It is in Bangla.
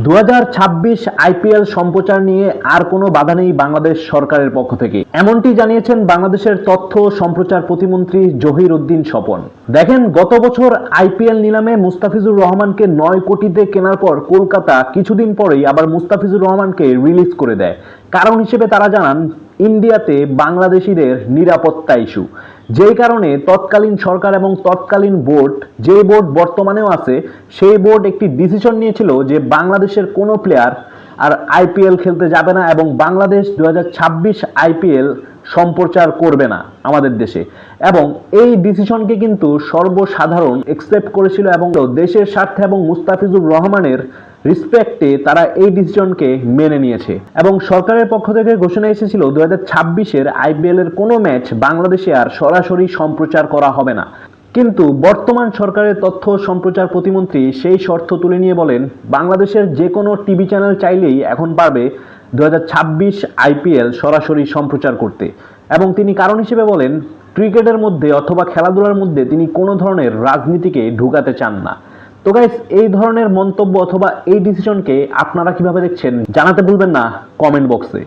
2026 আইপিএল সম্প্রচার নিয়ে আর কোনো বাধা নেই বাংলাদেশ সরকারের পক্ষ থেকে, এমনটি জানিয়েছেন বাংলাদেশের তথ্য সম্প্রচার প্রতিমন্ত্রী জহির উদ্দিন স্বপন। দেখেন, গত বছর আইপিএল নিলামে মুস্তাফিজুর রহমানকে 9 কোটিতে কেনার পর কলকাতা কিছুদিন পরেই আবার মুস্তাফিজুর রহমানকে রিলিজ করে দেয়। কারণ হিসেবে তারা জানান ইন্ডিয়াতে বাংলাদেশিদের নিরাপত্তা ইস্যু, যেই কারণে তৎকালীন সরকার এবং তৎকালীন বোর্ড, যে বোর্ড বর্তমানেও আছে, সেই বোর্ড একটি ডিসিশন নিয়েছিল যে বাংলাদেশের কোনো প্লেয়ার আর আইপিএল খেলতে যাবে না এবং বাংলাদেশ 2026 আইপিএল সম্প্রচার করবে না আমাদের দেশে। এবং এই ডিসিশনকে কিন্তু সর্বসাধারণ একসেপ্ট করেছিল এবং দেশের স্বার্থে এবং মুস্তাফিজুর রহমানের রিসপেক্টে তারা এই ডিসিশনকে মেনে নিয়েছে। এবং সরকারের পক্ষ থেকে ঘোষণা এসেছিল 2026-এর আইপিএল এর কোনো ম্যাচ বাংলাদেশে আর সরাসরি সম্প্রচার করা হবে না। কিন্তু বর্তমান সরকারের তথ্য সম্প্রচার প্রতিমন্ত্রী সেই শর্ত তুলে নিয়ে বলেন, বাংলাদেশের যে কোনো টিভি চ্যানেল চাইলেই এখন পারবে 2026 আইপিএল সরাসরি সম্প্রচার করতে। এবং তিনি কারণ হিসেবে বলেন, ক্রিকেটের মধ্যে অথবা খেলাধুলার মধ্যে তিনি কোনো ধরনের রাজনীতিকে ঢুকাতে চান না। তো গাইস, এই ধরনের মন্তব্য অথবা এই ডিসিশনকে আপনারা কিভাবে দেখছেন জানাতে ভুলবেন না কমেন্ট বক্সে।